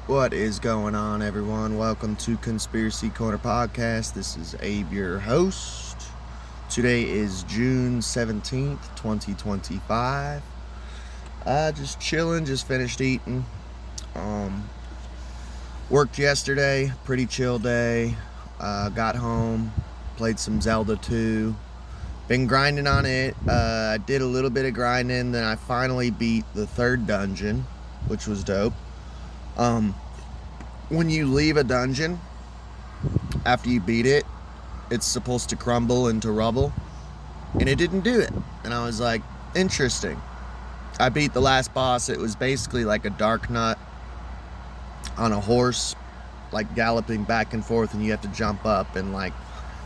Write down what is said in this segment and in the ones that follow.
What is going on, everyone? Welcome to Conspiracy Corner Podcast. This is Abe, your host. Today is June 17th, 2025. Just chilling, just finished eating. Worked yesterday, pretty chill day. Got home, played some Zelda 2. Been grinding on it. I did a little bit of grinding, then I finally beat the third dungeon, which was dope. When you leave a dungeon after you beat it, it's supposed to crumble into rubble, and it didn't do it. And I was like, interesting. I beat the last boss. It was basically like a dark nut on a horse, like galloping back and forth, and you have to jump up and like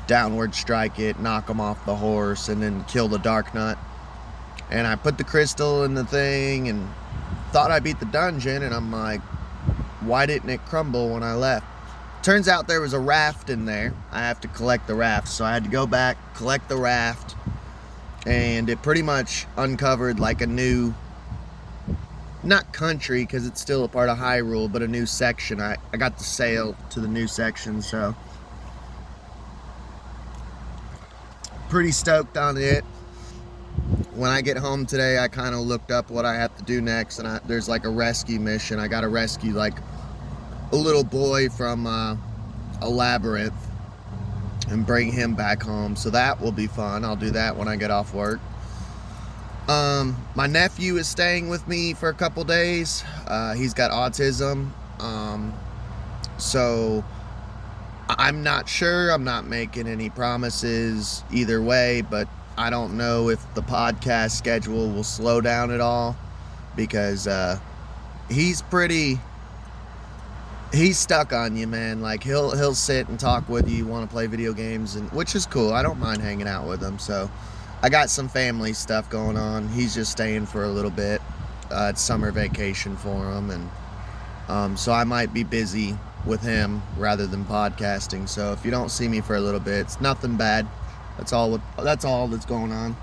downward strike it, knock him off the horse, and then kill the dark nut. And I put the crystal in the thing and thought I beat the dungeon, and I'm like, why didn't it crumble when I left? Turns out there was a raft in there. I have to collect the raft, so I had to go back, collect the raft, and it pretty much uncovered like a new, not country because it's still a part of Hyrule, but a new section. I got to sail to the new section, so pretty stoked on it. When I get home today, I kind of looked up what I have to do next, and there's like a rescue mission. I got to rescue like a little boy from a labyrinth and bring him back home, so that will be fun. I'll do that when I get off work. My nephew is staying with me for a couple days. He's got autism, so I'm not sure. I'm not making any promises either way, but I don't know if the podcast schedule will slow down at all, because he's stuck on you, man. Like he'll sit and talk with you, want to play video games, and which is cool. I don't mind hanging out with him. So I got some family stuff going on. He's just staying for a little bit. It's summer vacation for him, and so I might be busy with him rather than podcasting. So if you don't see me for a little bit, it's nothing bad. That's all that's going on.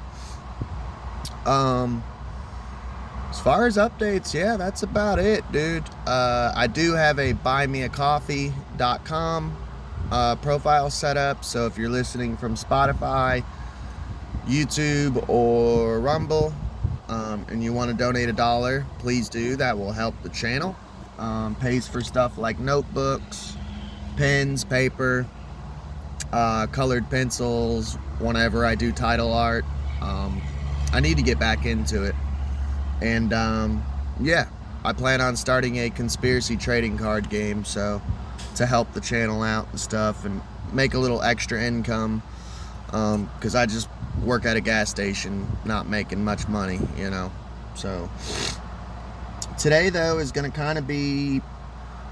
As far as updates, yeah, that's about it, dude. I do have a buymeacoffee.com profile set up, so if you're listening from Spotify, YouTube, or Rumble, and you want to donate $1, please do. That will help the channel. Pays for stuff like notebooks, pens, paper, colored pencils, whenever I do title art. I need to get back into it. And yeah, I plan on starting a conspiracy trading card game, so to help the channel out and stuff and make a little extra income, because I just work at a gas station, not making much money, you know. So today, though, is going to kind of be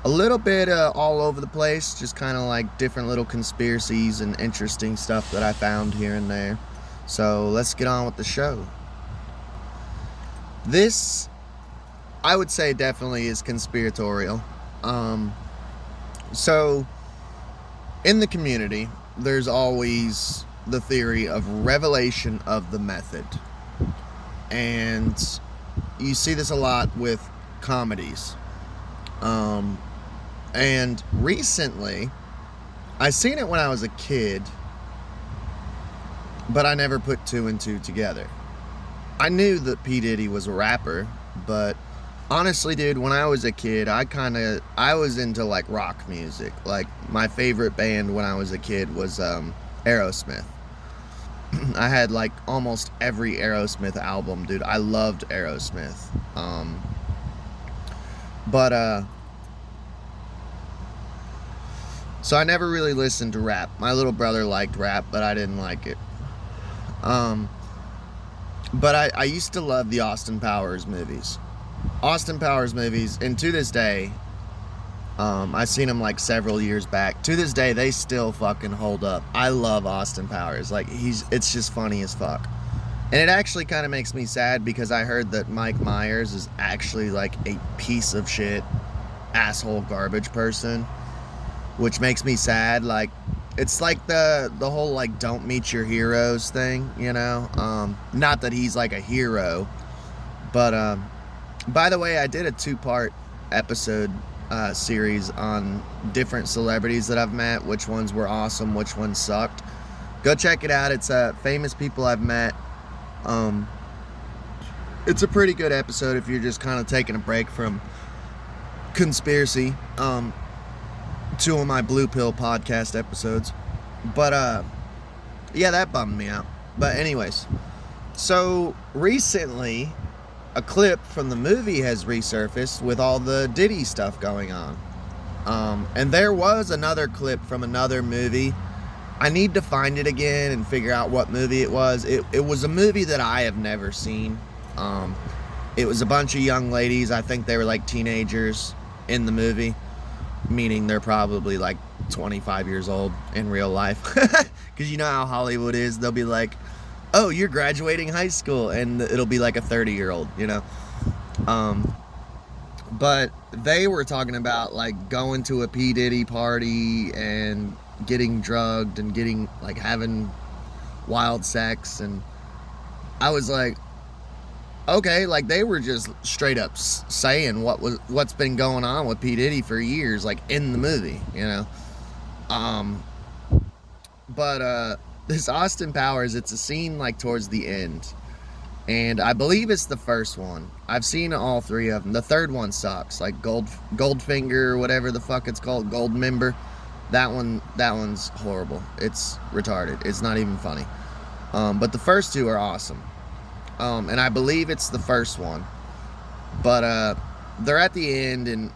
a little bit all over the place, just kind of like different little conspiracies and interesting stuff that I found here and there. So let's get on with the show. This, I would say, definitely is conspiratorial. So in the community, there's always the theory of revelation of the method. And you see this a lot with comedies. And recently, I seen it when I was a kid, but I never put two and two together. I knew that P. Diddy was a rapper, but honestly, dude, when I was a kid, I was into like rock music. Like my favorite band when I was a kid was Aerosmith. I had like almost every Aerosmith album, dude. I loved Aerosmith. So I never really listened to rap. My little brother liked rap, but I didn't like it. But I used to love the Austin Powers movies. And to this day, I've seen them like several years back. To this day, they still fucking hold up. I love Austin Powers. Like it's just funny as fuck. And it actually kind of makes me sad because I heard that Mike Myers is actually like a piece of shit, asshole, garbage person, which makes me sad. Like it's like the whole like don't meet your heroes thing, you know. Not that he's like a hero, but by the way, I did a 2-part episode series on different celebrities that I've met, which ones were awesome, which ones sucked. Go check it out. It's famous people I've met. It's a pretty good episode if you're just kind of taking a break from conspiracy. Two of my Blue Pill podcast episodes. But yeah, that bummed me out. But anyways, so recently a clip from the movie has resurfaced with all the Diddy stuff going on. And there was another clip from another movie. I need to find it again and figure out what movie it was. It was a movie that I have never seen. It was a bunch of young ladies. I think they were like teenagers in the movie, meaning they're probably like 25 years old in real life. Because you know how Hollywood is. They'll be like, oh, you're graduating high school, and it'll be like a 30-year-old, you know. But they were talking about like going to a P. Diddy party and getting drugged and getting like having wild sex, and I was like, okay, like they were just straight up saying what's been going on with P. Diddy for years, like in the movie, you know. But this Austin Powers, it's a scene like towards the end, and I believe it's the first one. I've seen all three of them. The third one sucks, like Goldfinger, whatever the fuck it's called, Goldmember. That one's horrible. It's retarded. It's not even funny. But the first two are awesome. And I believe it's the first one. But they're at the end, and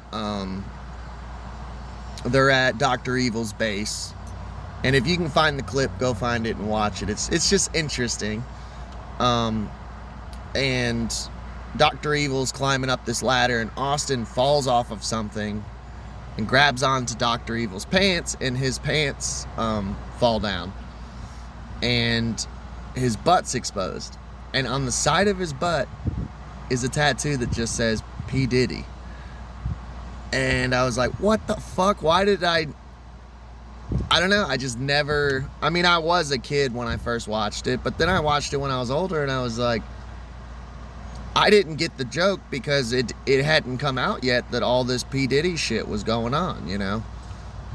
they're at Dr. Evil's base. And if you can find the clip, go find it and watch it. It's just interesting. And Dr. Evil's climbing up this ladder, and Austin falls off of something and grabs onto Dr. Evil's pants, and his pants fall down. And his butt's exposed. And on the side of his butt is a tattoo that just says P. Diddy. And I was like, what the fuck? Why did I don't know. I just never... I mean, I was a kid when I first watched it, but then I watched it when I was older, and I was like, I didn't get the joke because it hadn't come out yet that all this P. Diddy shit was going on, you know?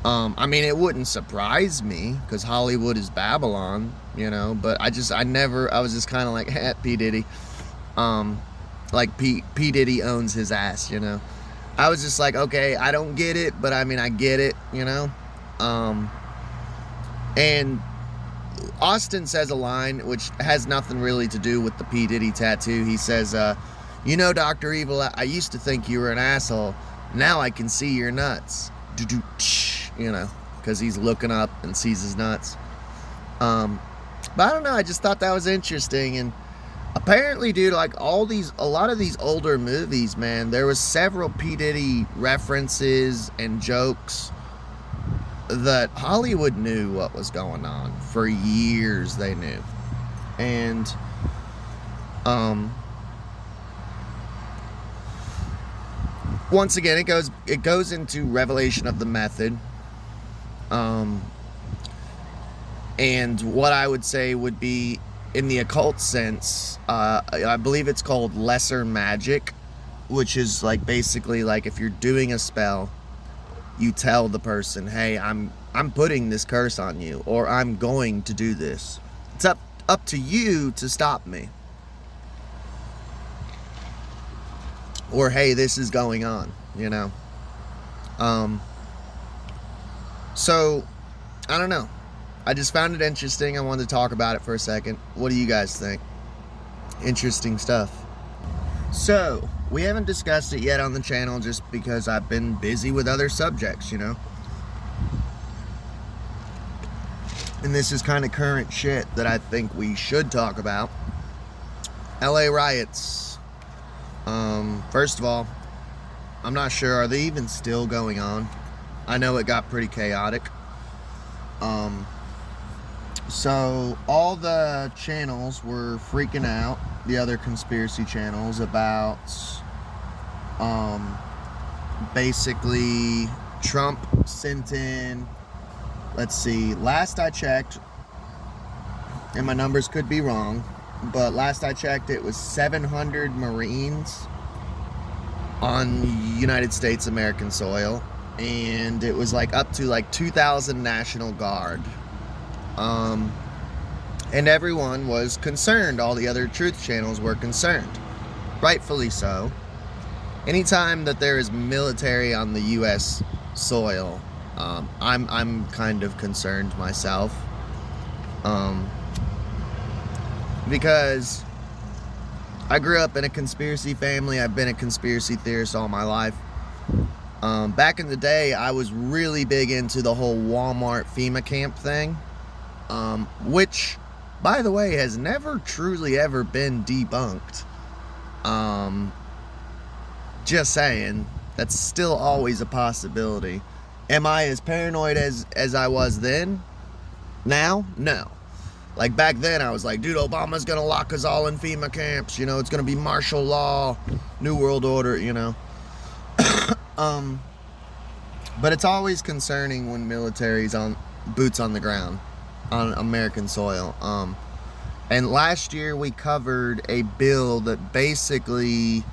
I mean, it wouldn't surprise me because Hollywood is Babylon, you know, but I was just kind of like, P. Diddy. Like P. Diddy owns his ass, you know? I was just like, okay, I don't get it, but I mean, I get it, you know? And Austin says a line which has nothing really to do with the P. Diddy tattoo. He says, you know, Dr. Evil, I used to think you were an asshole. Now I can see your nuts. You know, because he's looking up and sees his nuts. But I don't know, I just thought that was interesting. And apparently, dude, like a lot of these older movies, man, there was several P. Diddy references and jokes that Hollywood knew what was going on. For years they knew. And once again, it goes into revelation of the method. And what I would say would be, in the occult sense, I believe it's called lesser magic, which is like basically like if you're doing a spell, you tell the person, hey, I'm putting this curse on you, or I'm going to do this. It's up to you to stop me. Or hey, this is going on, you know. So I don't know. I just found it interesting. I wanted to talk about it for a second. What do you guys think? Interesting stuff. So, we haven't discussed it yet on the channel just because I've been busy with other subjects, you know? And this is kind of current shit that I think we should talk about. LA riots. First of all, I'm not sure, are they even still going on? I know it got pretty chaotic. So all the channels were freaking out, the other conspiracy channels, about basically Trump sent in, let's see, last I checked, and my numbers could be wrong, but last I checked it was 700 Marines on United States American soil, and it was like up to like 2,000 National Guard. And everyone was concerned. All the other truth channels were concerned, rightfully so. Anytime that there is military on the U.S. soil, I'm kind of concerned myself, because I grew up in a conspiracy family. I've been a conspiracy theorist all my life. Back in the day, I was really big into the whole Walmart FEMA camp thing, which, by the way, has never truly ever been debunked. Just saying, that's still always a possibility. Am I as paranoid as I was then? Now? No. Like back then, I was like, dude, Obama's gonna lock us all in FEMA camps. You know, it's gonna be martial law, New World Order, you know. But it's always concerning when military's on boots on the ground on American soil. And last year we covered a bill that basically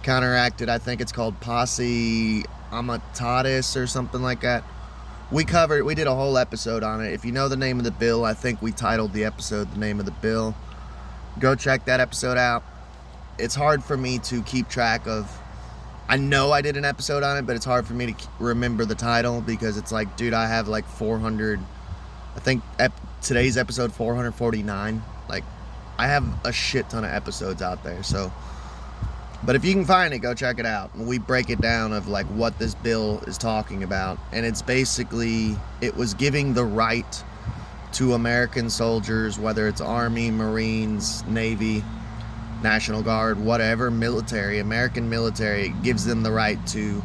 counteracted, I think it's called Posse Amitatis or something like that. We did a whole episode on it. If you know the name of the bill, I think we titled the episode the name of the bill. Go check that episode out. It's hard for me to keep track of. I know I did an episode on it, but it's hard for me to remember the title because it's like, dude, I have like 400, I think today's episode 449. Like, I have a shit ton of episodes out there, so. But if you can find it, go check it out. We break it down of like what this bill is talking about. And it's basically, it was giving the right to American soldiers, whether it's Army, Marines, Navy, National Guard, whatever, military, American military, it gives them the right to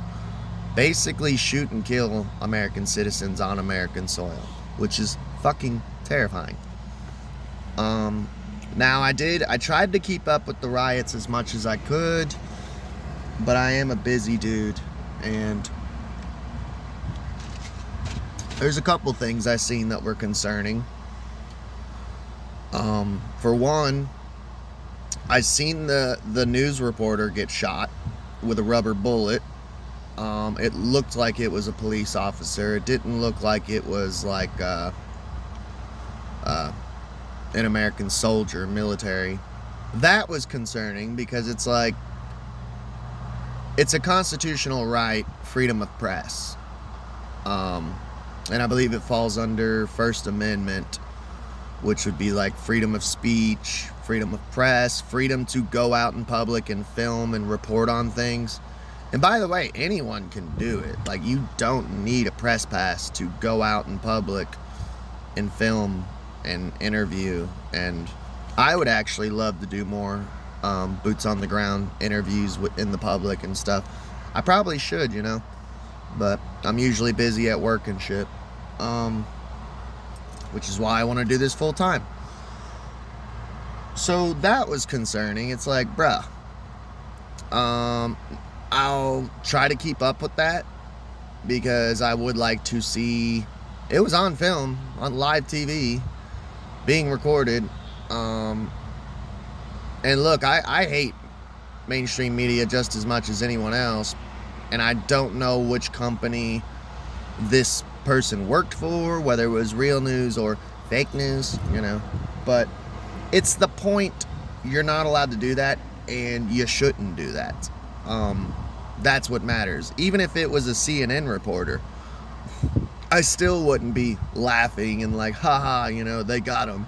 basically shoot and kill American citizens on American soil, which is fucking terrifying. Now I tried to keep up with the riots as much as I could, but I am a busy dude, and there's a couple things I seen that were concerning. For one, I seen the news reporter get shot with a rubber bullet. It looked like it was a police officer. It didn't look like it was like an American soldier, military. That was concerning because it's like, it's a constitutional right, freedom of press. And I believe it falls under First Amendment, which would be like freedom of speech, freedom of press, freedom to go out in public and film and report on things. And by the way, anyone can do it. Like, you don't need a press pass to go out in public and film and interview. And I would actually love to do more boots on the ground interviews in the public and stuff. I probably should, you know, but I'm usually busy at work and shit, which is why I want to do this full time. So that was concerning. It's like, bruh, I'll try to keep up with that because I would like to see, it was on film, on live TV, being recorded. And look, I hate mainstream media just as much as anyone else, and I don't know which company this person worked for, whether it was real news or fake news, you know, but it's the point. You're not allowed to do that, and you shouldn't do that. That's what matters. Even if it was a CNN reporter, I still wouldn't be laughing and like, haha, you know, they got him.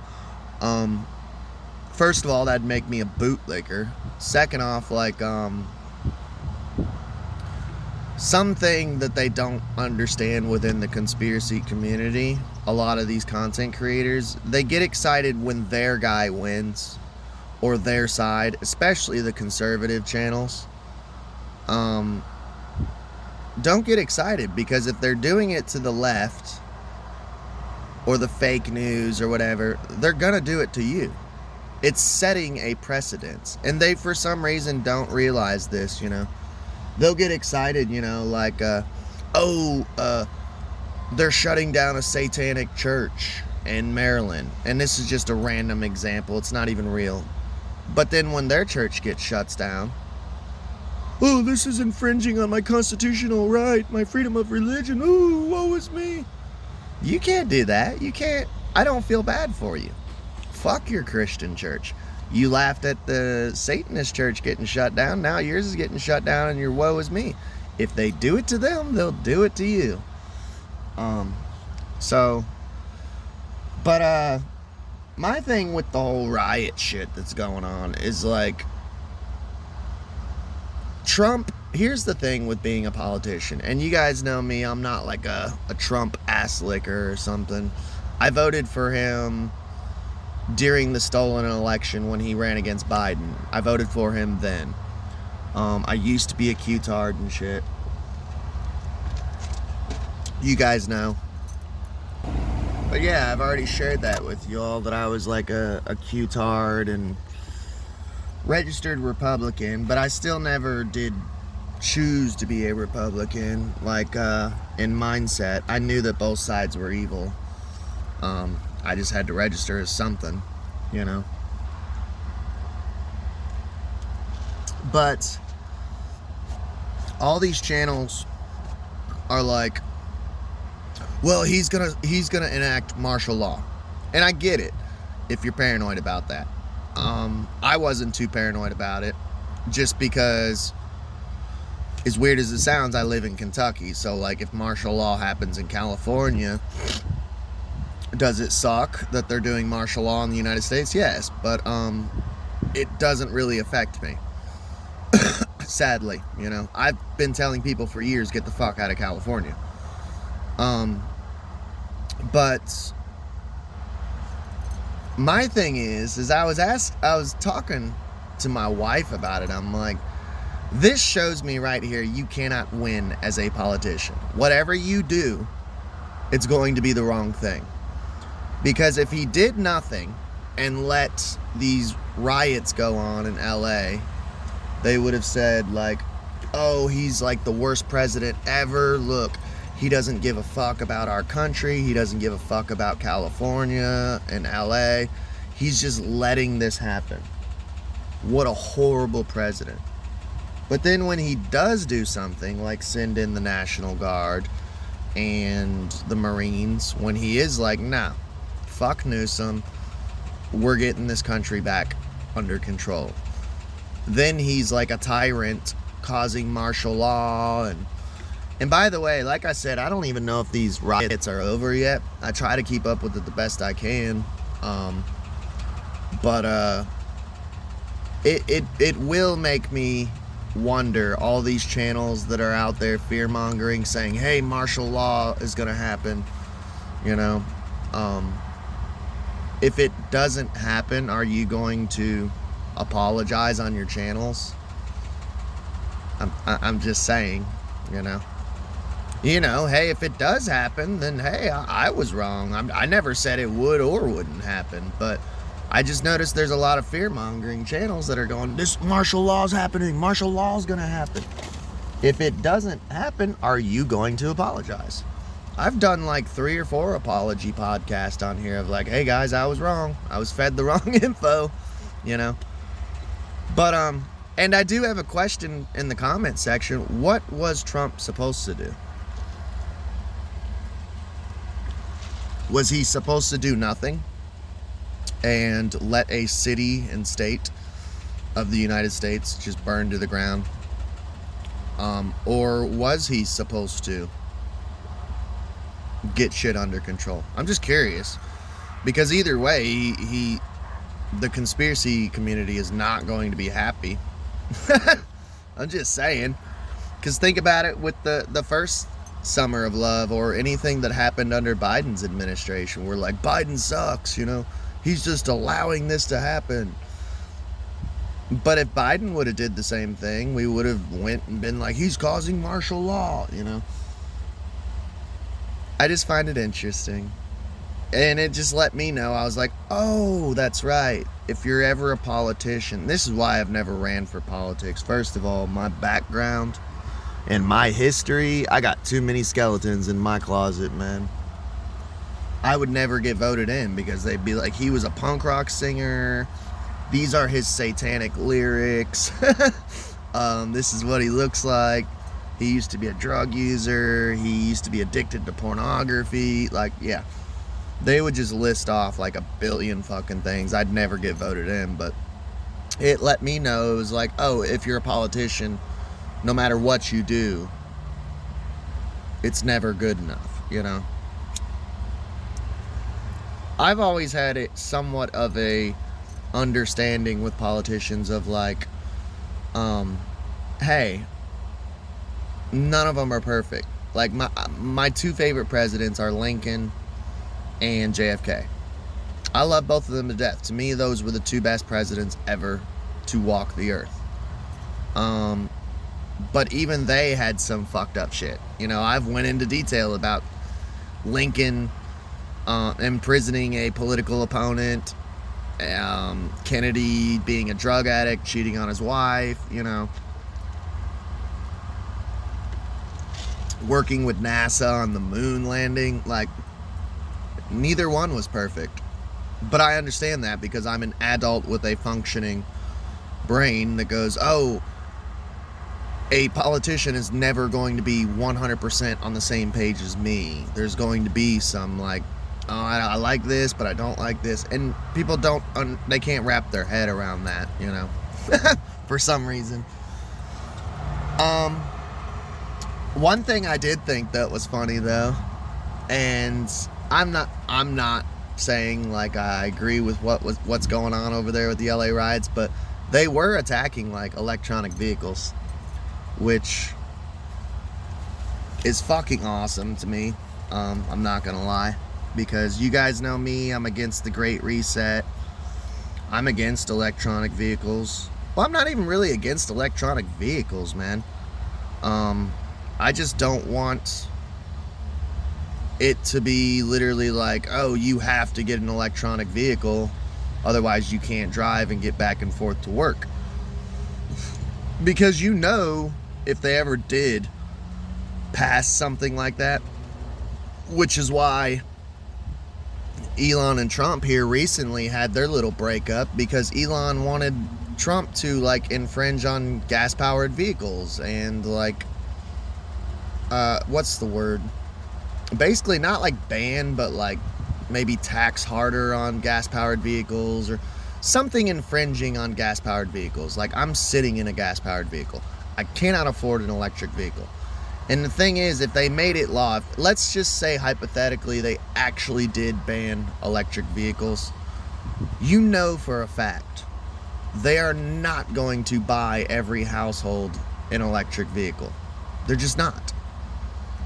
First of all, that'd make me a bootlicker. Second off, like, something that they don't understand within the conspiracy community, a lot of these content creators, they get excited when their guy wins, or their side, especially the conservative channels. Don't get excited, because if they're doing it to the left or the fake news or whatever, they're gonna do it to you. It's setting a precedence, and they for some reason don't realize this, you know. They'll get excited, you know, like, they're shutting down a satanic church in Maryland, and this is just a random example, it's not even real. But then when their church gets shut down, oh, this is infringing on my constitutional right, my freedom of religion. Ooh, woe is me. You can't do that. You can't. I don't feel bad for you. Fuck your Christian church. You laughed at the Satanist church getting shut down. Now yours is getting shut down and your woe is me. If they do it to them, they'll do it to you. But my thing with the whole riot shit that's going on is like, Trump, here's the thing with being a politician, and you guys know me, I'm not like a Trump ass licker or something. I voted for him during the stolen election when he ran against Biden. I voted for him then. I used to be a Q-tard and shit. You guys know. But yeah, I've already shared that with y'all, that I was like a Q-tard and registered Republican, but I still never did choose to be a Republican. Like, in mindset, I knew that both sides were evil. I just had to register as something, you know. But all these channels are like, well, he's gonna enact martial law. And I get it if you're paranoid about that. I wasn't too paranoid about it, just because, as weird as it sounds, I live in Kentucky. So like, if martial law happens in California, does it suck that they're doing martial law in the United States? Yes, but it doesn't really affect me. Sadly, you know, I've been telling people for years, get the fuck out of California. But my thing is I was talking to my wife about it. I'm like, this shows me right here, you cannot win as a politician. Whatever you do, it's going to be the wrong thing. Because if he did nothing and let these riots go on in LA, they would have said like, oh, he's like the worst president ever. Look, he doesn't give a fuck about our country. He doesn't give a fuck about California and LA. He's just letting this happen. What a horrible president. But then when he does do something like send in the National Guard and the Marines, when he is like, nah, fuck Newsom, we're getting this country back under control, then he's like a tyrant causing martial law. And by the way, like I said, I don't even know if these riots are over yet. I try to keep up with it the best I can. But it will make me wonder, all these channels that are out there fear-mongering, saying, hey, martial law is going to happen, you know. If it doesn't happen, are you going to apologize on your channels? I'm just saying, you know. You know, hey, if it does happen, then hey, I was wrong. I never said it would or wouldn't happen, but I just noticed there's a lot of fear-mongering channels that are going, this martial law is happening, martial law is going to happen. If it doesn't happen, are you going to apologize? I've done like 3 or 4 apology podcasts on here of like, hey guys, I was wrong. I was fed the wrong info, you know. But, and I do have a question in the comment section. What was Trump supposed to do? Was he supposed to do nothing and let a city and state of the United States just burn to the ground? Or was he supposed to get shit under control? I'm just curious, because either way, the conspiracy community is not going to be happy. I'm just saying, because think about it, with the first summer of love or anything that happened under Biden's administration, we're like, Biden sucks, you know, he's just allowing this to happen. But if Biden would have did the same thing, we would have went and been like, he's causing martial law, you know. I just find it interesting, and it just let me know. I was like, oh, that's right. If you're ever a politician, this is why I've never ran for politics. First of all, my background and my history, I got too many skeletons in my closet, man. I would never get voted in because they'd be like, he was a punk rock singer. These are his satanic lyrics. This is what he looks like. He used to be a drug user. He used to be addicted to pornography. Like, yeah. They would just list off like a billion fucking things. I'd never get voted in, but it let me know. It was like, oh, if you're a politician, no matter what you do, it's never good enough, you know? I've always had it somewhat of a understanding with politicians of like, hey, none of them are perfect. Like my two favorite presidents are Lincoln and JFK. I love both of them to death. To me, those were the two best presidents ever to walk the earth. But even they had some fucked up shit. You know, I've went into detail about Lincoln imprisoning a political opponent, Kennedy being a drug addict, cheating on his wife, you know, working with NASA on the moon landing. Like, neither one was perfect. But I understand that because I'm an adult with a functioning brain that goes, oh, a politician is never going to be 100% on the same page as me. There's going to be some like, oh, I like this, but I don't like this. And people they can't wrap their head around that, you know, for some reason. One thing I did think that was funny though, and I'm not saying like I agree with what's going on over there with the LA riots, but they were attacking like electronic vehicles, which is fucking awesome to me. I'm not gonna lie, because you guys know me, I'm against the Great Reset. I'm against electronic vehicles. Well, I'm not even really against electronic vehicles, man. I just don't want it to be literally like, oh, you have to get an electronic vehicle, otherwise you can't drive and get back and forth to work. Because you know, if they ever did pass something like that, which is why Elon and Trump here recently had their little breakup, because Elon wanted Trump to like infringe on gas-powered vehicles and like, what's the word? Basically not like ban, but like maybe tax harder on gas-powered vehicles or something infringing on gas-powered vehicles. Like, I'm sitting in a gas-powered vehicle. I cannot afford an electric vehicle. And the thing is, if they made it law, let's just say hypothetically they actually did ban electric vehicles, you know for a fact they are not going to buy every household an electric vehicle. They're just not.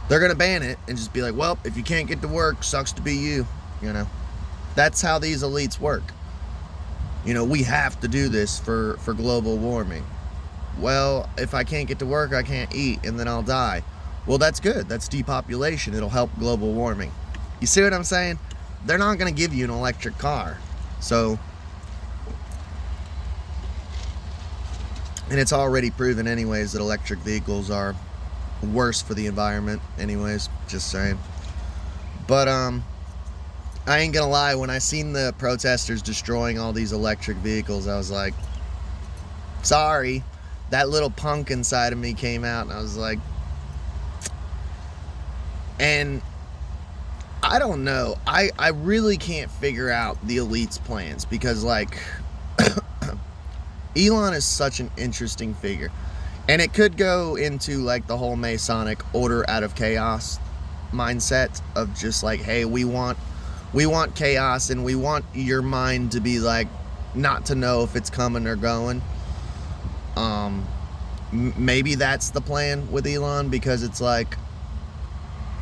They're going to ban it and just be like, well, if you can't get to work, sucks to be you, you know. That's how these elites work. You know, we have to do this for global warming. Well, if I can't get to work, I can't eat, and then I'll die. Well, that's good. That's depopulation. It'll help global warming. You see what I'm saying? They're not going to give you an electric car. So, and it's already proven anyways that electric vehicles are worse for the environment anyways, just saying. But I ain't gonna lie, when I seen the protesters destroying all these electric vehicles, I was like, sorry. That little punk inside of me came out, and I was like, and I don't know, I really can't figure out the elites' plans, because like Elon is such an interesting figure. And it could go into like the whole Masonic order out of chaos mindset of just like, hey, we want chaos, and we want your mind to be like, not to know if it's coming or going. Maybe that's the plan with Elon, because it's like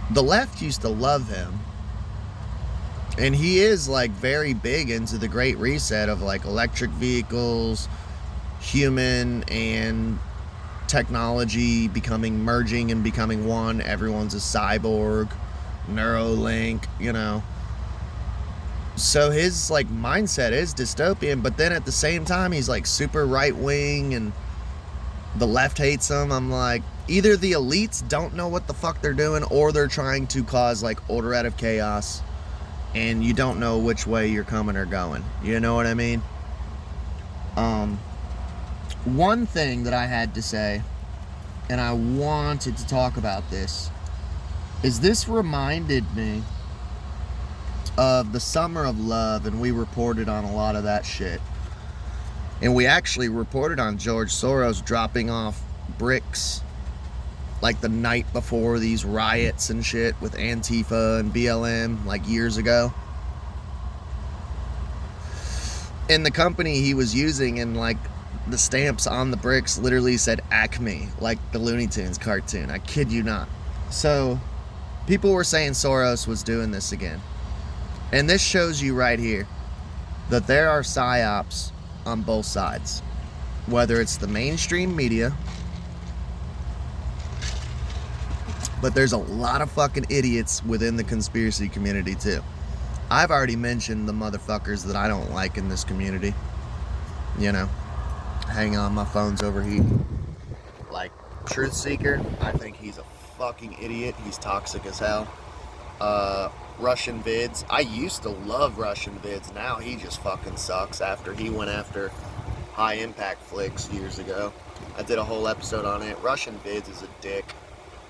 the left used to love him, and he is like very big into the Great Reset of like electric vehicles, human and technology merging and becoming one. Everyone's a cyborg, Neuralink, you know. So his like mindset is dystopian, but then at the same time he's like super right wing and the left hates him. I'm like, either the elites don't know what the fuck they're doing, or they're trying to cause like order out of chaos, and you don't know which way you're coming or going. You know what I mean? one thing that I had to say, and I wanted to talk about this, is this reminded me of the Summer of Love, and we reported on a lot of that shit. And we actually reported on George Soros dropping off bricks like the night before these riots and shit with Antifa and BLM like years ago. And the company he was using, and like the stamps on the bricks literally said Acme, like the Looney Tunes cartoon. I kid you not. So people were saying Soros was doing this again. And this shows you right here that there are psyops on both sides. Whether it's the mainstream media, but there's a lot of fucking idiots within the conspiracy community too. I've already mentioned the motherfuckers that I don't like in this community. You know, hang on, my phone's overheating. Like, Truth Seeker, I think he's a fucking idiot. He's toxic as hell. Russian Vids, I used to love Russian Vids. Now he just fucking sucks after he went after High Impact Flicks years ago. I did a whole episode on it. Russian Vids is a dick.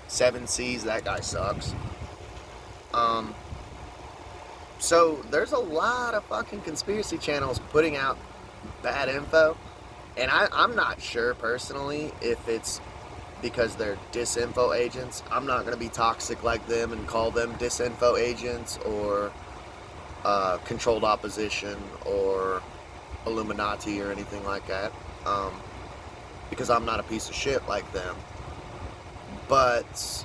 7Cs, that guy sucks. So there's a lot of fucking conspiracy channels putting out bad info, and I'm not sure personally if it's because they're disinfo agents. I'm not going to be toxic like them and call them disinfo agents or controlled opposition or Illuminati or anything like that, because I'm not a piece of shit like them. But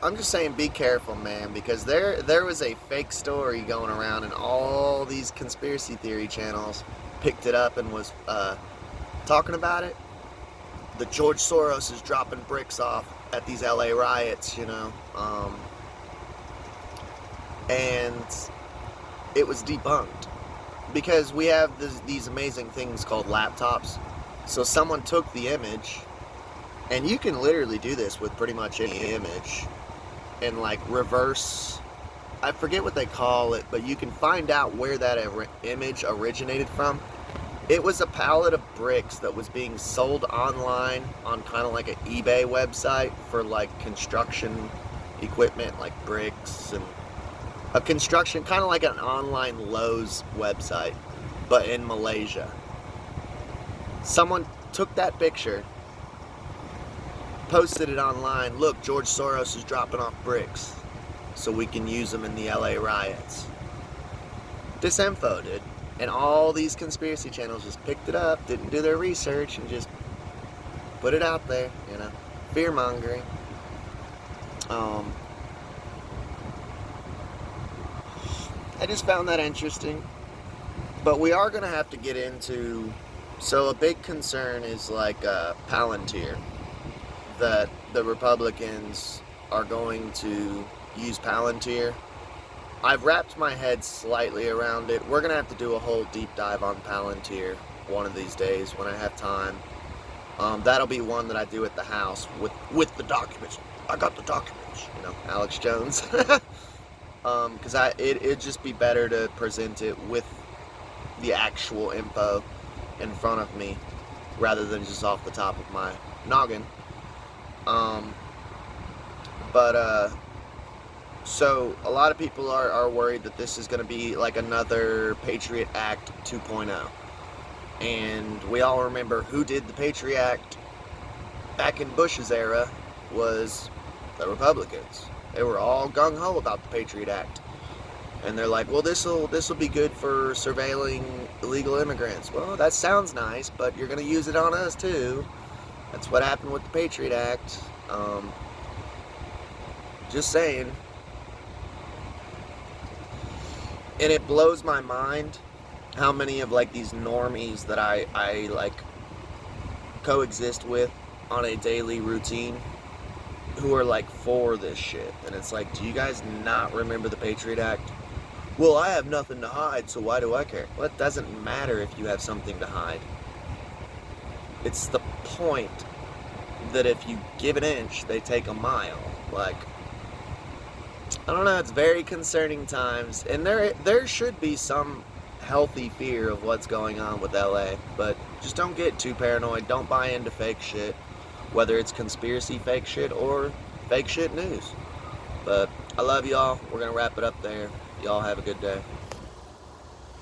I'm just saying, be careful, man, because there was a fake story going around, and all these conspiracy theory channels picked it up and was talking about it. The George Soros is dropping bricks off at these LA riots, you know, and it was debunked because we have these amazing things called laptops. So someone took the image, and you can literally do this with pretty much any image, and like reverse, I forget what they call it, but you can find out where that image originated from. It was a pallet of bricks that was being sold online on kind of like an eBay website for like construction equipment, like bricks and a construction, kind of like an online Lowe's website, but in Malaysia. Someone took that picture, posted it online. Look, George Soros is dropping off bricks so we can use them in the LA riots. Disinfo, dude. And all these conspiracy channels just picked it up, didn't do their research, and just put it out there, you know. Fear mongering. I just found that interesting. But we are going to have to get into, so a big concern is like Palantir, that the Republicans are going to use Palantir. I've wrapped my head slightly around it. We're going to have to do a whole deep dive on Palantir one of these days when I have time. That'll be one that I do at the house with the documents. I got the documents, you know, Alex Jones. Because it'd just be better to present it with the actual info in front of me rather than just off the top of my noggin. So a lot of people are worried that this is going to be like another Patriot Act 2.0. And we all remember who did the Patriot Act back in Bush's era was the Republicans. They were all gung-ho about the Patriot Act. And they're like, well, this'll be good for surveilling illegal immigrants. Well, that sounds nice, but you're going to use it on us too. That's what happened with the Patriot Act. Just saying. And it blows my mind how many of like these normies that I like coexist with on a daily routine who are like for this shit. And it's like, do you guys not remember the Patriot Act? Well, I have nothing to hide, so why do I care? Well, it doesn't matter if you have something to hide. It's the point that if you give an inch, they take a mile. Like, I don't know, it's very concerning times, and there should be some healthy fear of what's going on with LA, but just don't get too paranoid. Don't buy into fake shit, whether it's conspiracy fake shit or fake shit news. But I love y'all. We're going to wrap it up there. Y'all have a good day.